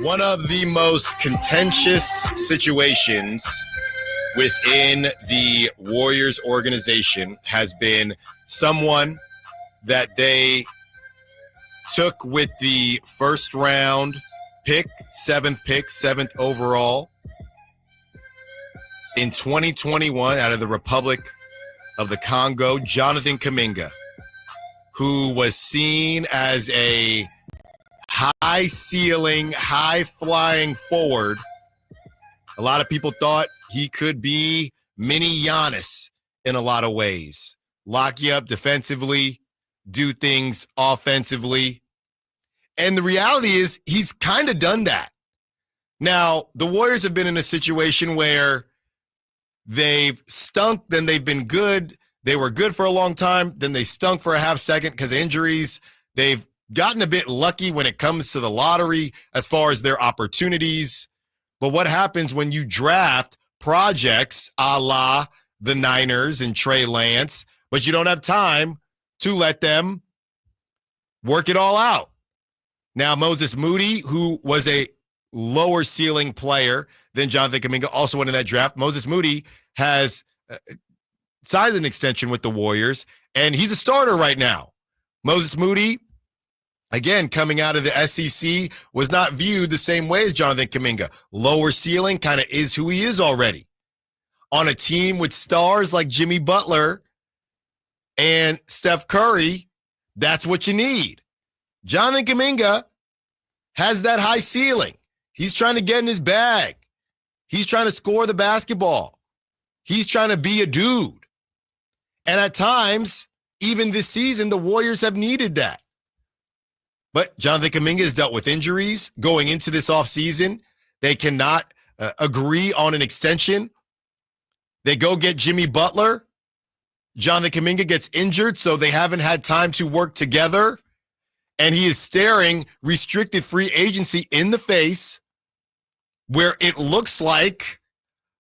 One of the most contentious situations within the Warriors organization has been someone that they took with the first round pick, seventh overall in 2021 out of the Republic of the Congo, Jonathan Kuminga, who was seen as a high-ceiling, high-flying forward. A lot of people thought he could be mini Giannis in a lot of ways. Lock you up defensively, do things offensively. And the reality is he's kind of done that. Now, the Warriors have been in a situation where they've stunk, then they've been good. They were good for a long time, then they stunk for a half second because of injuries. They've gotten a bit lucky when it comes to the lottery as far as their opportunities. But what happens when you draft projects a la the Niners and Trey Lance, but you don't have time to let them work it all out? Now, Moses Moody, who was a lower ceiling player than Jonathan Kuminga, also went in that draft. Moses Moody has signed an extension with the Warriors, and he's a starter right now. Moses Moody, again, coming out of the SEC, was not viewed the same way as Jonathan Kuminga. Lower ceiling kind of is who he is already. On a team with stars like Jimmy Butler and Steph Curry, that's what you need. Jonathan Kuminga has that high ceiling. He's trying to get in his bag. He's trying to score the basketball. He's trying to be a dude. And at times, even this season, the Warriors have needed that. But Jonathan Kuminga has dealt with injuries going into this offseason. They cannot agree on an extension. They go get Jimmy Butler. Jonathan Kuminga gets injured, so they haven't had time to work together. And he is staring restricted free agency in the face, where it looks like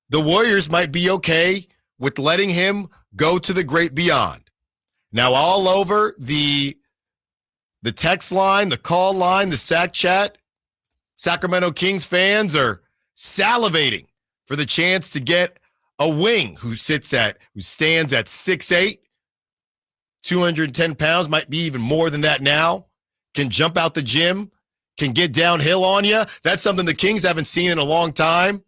the Warriors might be okay with letting him go to the great beyond. Now, all over the text line, the call line, the Sac chat, Sacramento Kings fans are salivating for the chance to get a wing who stands at 6'8", 210 pounds, might be even more than that now, can jump out the gym, can get downhill on you. That's something the Kings haven't seen in a long time.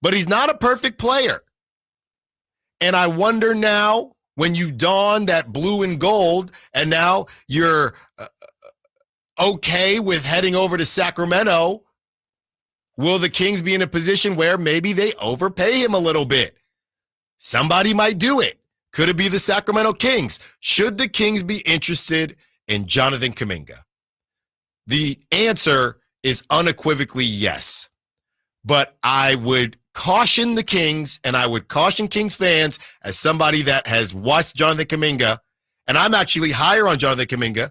But he's not a perfect player. And I wonder now, when you don that blue and gold and now you're okay with heading over to Sacramento, will the Kings be in a position where maybe they overpay him a little bit? Somebody might do it. Could it be the Sacramento Kings? Should the Kings be interested in Jonathan Kuminga? The answer is unequivocally yes. But I would caution the Kings, and I would caution Kings fans as somebody that has watched Jonathan Kuminga, and I'm actually higher on Jonathan Kuminga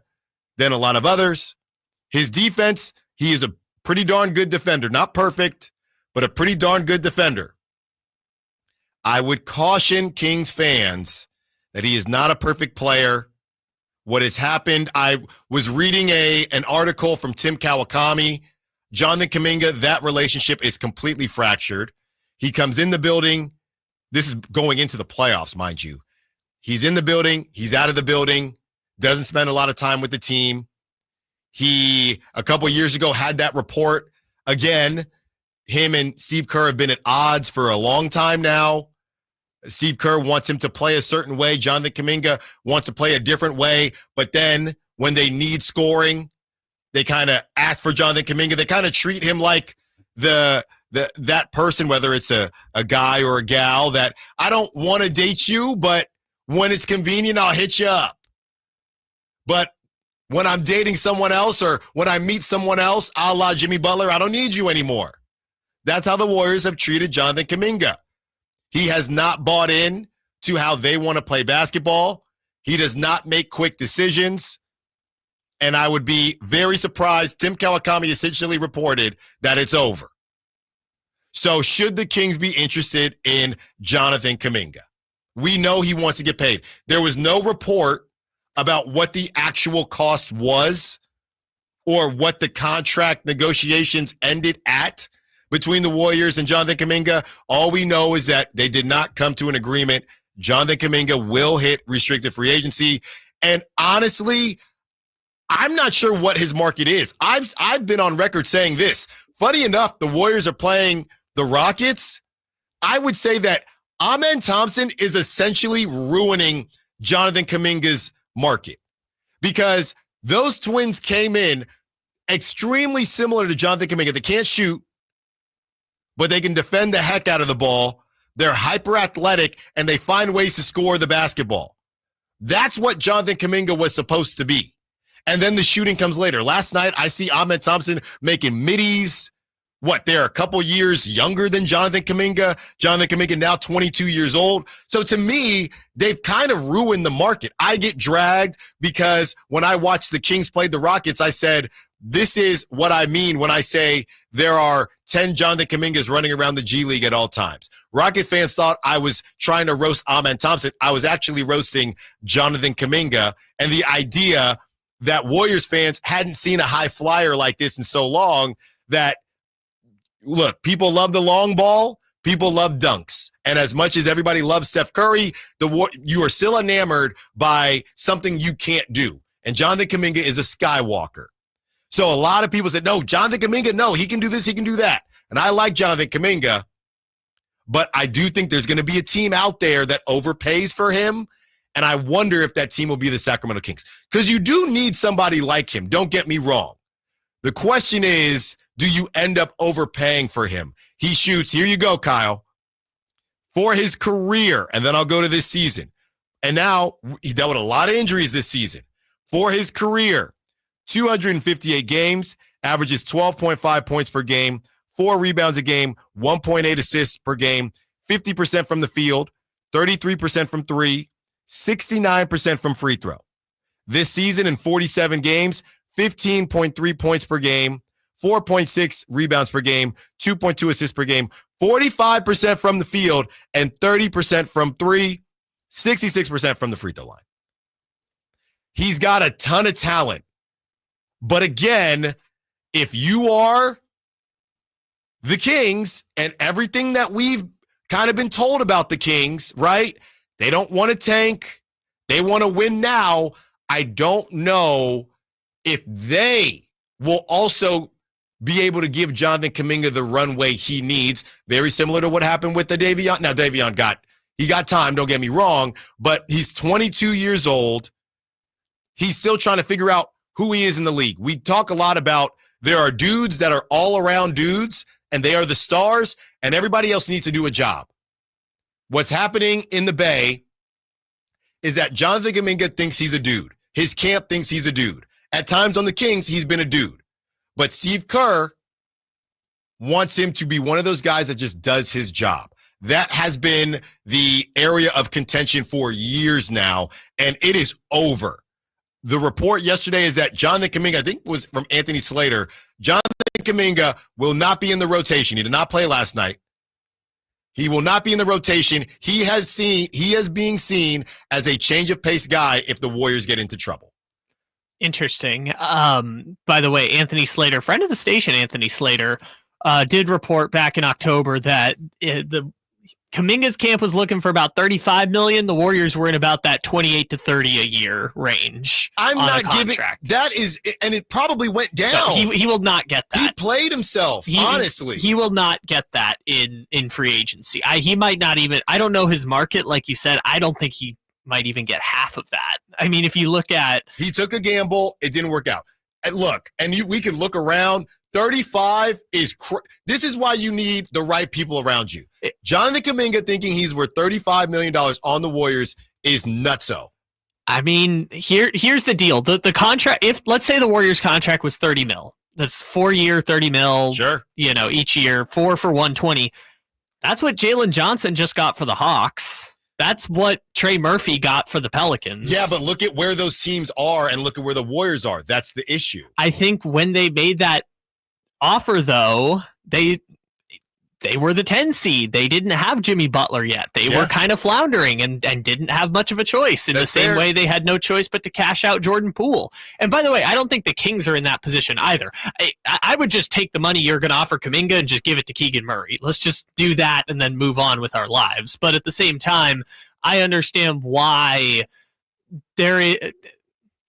than a lot of others. His defense, he is a pretty darn good defender. Not perfect, but a pretty darn good defender. I would caution Kings fans that he is not a perfect player. What has happened, I was reading an article from Tim Kawakami. Jonathan Kuminga, that relationship is completely fractured. He comes in the building. This is going into the playoffs, mind you. He's in the building. He's out of the building. Doesn't spend a lot of time with the team. He, a couple years ago, had that report. Again, him and Steve Kerr have been at odds for a long time now. Steve Kerr wants him to play a certain way. Jonathan Kuminga wants to play a different way. But then when they need scoring, they kind of ask for Jonathan Kuminga. They kind of treat him like that person, whether it's a guy or a gal, that I don't want to date you, but when it's convenient, I'll hit you up. But when I'm dating someone else or when I meet someone else, a la Jimmy Butler, I don't need you anymore. That's how the Warriors have treated Jonathan Kuminga. He has not bought in to how they want to play basketball. He does not make quick decisions. And I would be very surprised. Tim Kawakami essentially reported that it's over. So should the Kings be interested in Jonathan Kuminga? We know he wants to get paid. There was no report about what the actual cost was or what the contract negotiations ended at between the Warriors and Jonathan Kuminga. All we know is that they did not come to an agreement. Jonathan Kuminga will hit restricted free agency. And honestly, I'm not sure what his market is. I've been on record saying this. Funny enough, the Warriors are playing the Rockets. I would say that Amen Thompson is essentially ruining Jonathan Kuminga's market because those twins came in extremely similar to Jonathan Kuminga. They can't shoot, but they can defend the heck out of the ball. They're hyper athletic and they find ways to score the basketball. That's what Jonathan Kuminga was supposed to be. And then the shooting comes later. Last night, I see Ahmed Thompson making middies. They're a couple years younger than Jonathan Kuminga. Jonathan Kuminga now 22 years old. So to me, they've kind of ruined the market. I get dragged because when I watched the Kings play the Rockets, I said, this is what I mean when I say there are 10 Jonathan Kumingas running around the G League at all times. Rocket fans thought I was trying to roast Ahmed Thompson. I was actually roasting Jonathan Kuminga and the idea that Warriors fans hadn't seen a high flyer like this in so long that, look, people love the long ball. People love dunks. And as much as everybody loves Steph Curry, you are still enamored by something you can't do. And Jonathan Kuminga is a skywalker. So a lot of people said, no, Jonathan Kuminga, no, he can do this, he can do that. And I like Jonathan Kuminga, but I do think there's going to be a team out there that overpays for him. And I wonder if that team will be the Sacramento Kings. Because you do need somebody like him. Don't get me wrong. The question is, do you end up overpaying for him? He shoots, here you go, Kyle, for his career. And then I'll go to this season. And now he dealt with a lot of injuries this season. For his career, 258 games, averages 12.5 points per game, 4 rebounds a game, 1.8 assists per game, 50% from the field, 33% from three, 69% from free throw. This season in 47 games, 15.3 points per game, 4.6 rebounds per game, 2.2 assists per game, 45% from the field, and 30% from three, 66% from the free throw line. He's got a ton of talent. But again, if you are the Kings and everything that we've kind of been told about the Kings, right? They don't want to tank. They want to win now. I don't know if they will also be able to give Jonathan Kuminga the runway he needs. Very similar to what happened with the Davion. Now, Davion got time, don't get me wrong, but he's 22 years old. He's still trying to figure out who he is in the league. We talk a lot about there are dudes that are all-around dudes, and they are the stars, and everybody else needs to do a job. What's happening in the Bay is that Jonathan Kuminga thinks he's a dude. His camp thinks he's a dude. At times on the Kings, he's been a dude. But Steve Kerr wants him to be one of those guys that just does his job. That has been the area of contention for years now, and it is over. The report yesterday is that Jonathan Kuminga, I think it was from Anthony Slater, Jonathan Kuminga will not be in the rotation. He did not play last night. He will not be in the rotation. He is being seen as a change of pace guy if the Warriors get into trouble. Interesting. By the way, Anthony Slater, friend of the station, Anthony Slater, did report back in October that the Kuminga's camp was looking for about $35 million. The Warriors were in about that 28 to 30 a year range. I'm not giving that is, and it probably went down. No, he will not get that. He played himself, honestly. He will not get that in free agency. He might not even, I don't know his market, like you said. I don't think he might even get half of that. I mean, if you look at, he took a gamble, it didn't work out. And look, we can look around. 35 is this is why you need the right people around you. Jonathan Kuminga thinking he's worth $35 million on the Warriors is nutso. I mean, here's the deal. The contract, if let's say the Warriors contract was $30 million, that's 4-year, $30 million. Sure. Each year, 4 for $120. That's what Jalen Johnson just got for the Hawks. That's what Trey Murphy got for the Pelicans. Yeah, but look at where those teams are and look at where the Warriors are. That's the issue. I think when they made that offer, though, they they were the 10 seed. They didn't have Jimmy Butler yet. They were kind of floundering and didn't have much of a choice in the same way they had no choice but to cash out Jordan Poole. And by the way, I don't think the Kings are in that position either. I would just take the money you're going to offer Kuminga and just give it to Keegan Murray. Let's just do that and then move on with our lives. But at the same time, I understand why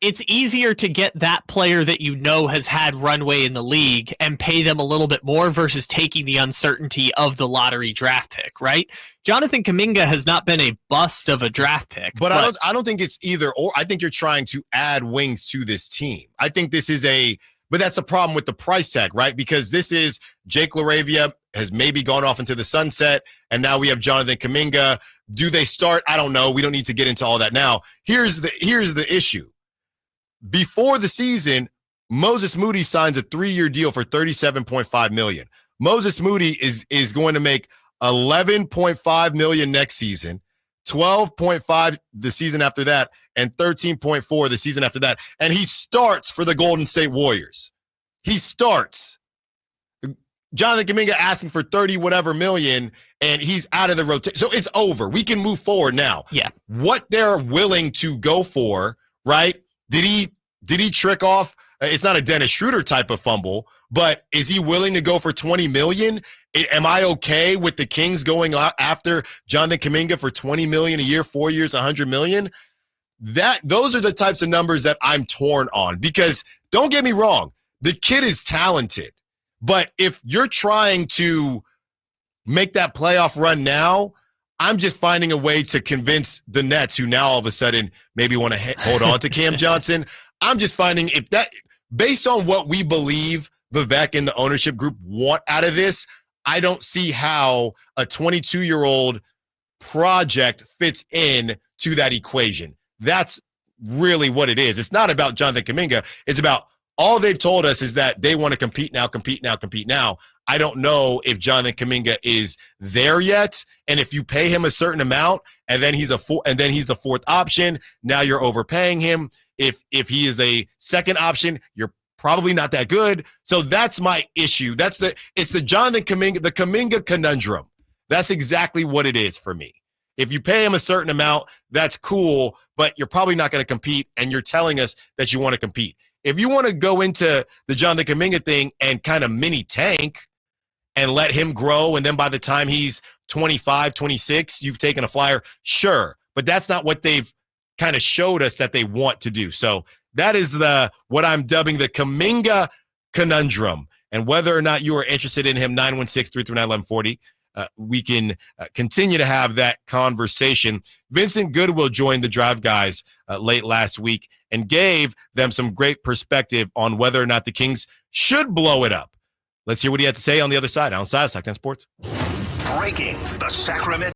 it's easier to get that player that you know has had runway in the league and pay them a little bit more versus taking the uncertainty of the lottery draft pick, right? Jonathan Kuminga has not been a bust of a draft pick. But I don't think it's either or. I think you're trying to add wings to this team. I think this is but that's a problem with the price tag, right? Because this is Jake LaRavia has maybe gone off into the sunset, and now we have Jonathan Kuminga. Do they start? I don't know. We don't need to get into all that now. Here's the issue. Before the season, Moses Moody signs a 3-year deal for $37.5 million. Moses Moody is going to make $11.5 million next season, $12.5 the season after that, and $13.4 the season after that. And he starts for the Golden State Warriors. He starts. Jonathan Kuminga asking for 30 whatever million, and he's out of the rotation. So it's over. We can move forward now. Yeah. What they're willing to go for, right? Did he trick off? It's not a Dennis Schroeder type of fumble, but is he willing to go for 20 million? Am I okay with the Kings going after Jonathan Kuminga for 20 million a year, 4 years, 100 million? Those are the types of numbers that I'm torn on, because don't get me wrong, the kid is talented, but if you're trying to make that playoff run now, I'm just finding a way to convince the Nets, who now all of a sudden maybe want to hold on to Cam Johnson. I'm just finding, if that, based on what we believe Vivek and the ownership group want out of this, I don't see how a 22-year-old project fits in to that equation. That's really what it is. It's not about Jonathan Kuminga. It's about, all they've told us is that they want to compete now. I don't know if Jonathan Kuminga is there yet, and if you pay him a certain amount, and then he's the fourth option, now you're overpaying him. If he is a second option, you're probably not that good. So that's my issue. It's the Jonathan Kuminga, the Kuminga conundrum. That's exactly what it is for me. If you pay him a certain amount, that's cool, but you're probably not going to compete, and you're telling us that you want to compete. If you want to go into the Jonathan Kuminga thing and kind of mini tank and let him grow, and then by the time he's 25, 26, you've taken a flyer, sure. But that's not what they've kind of showed us that they want to do. So that is what I'm dubbing the Kuminga conundrum. And whether or not you are interested in him, 916-339-1140, we can continue to have that conversation. Vincent Goodwill joined the Drive Guys late last week and gave them some great perspective on whether or not the Kings should blow it up. Let's hear what he had to say on the other side. Allen Stiles, Sactown Sports. Breaking the Sacramento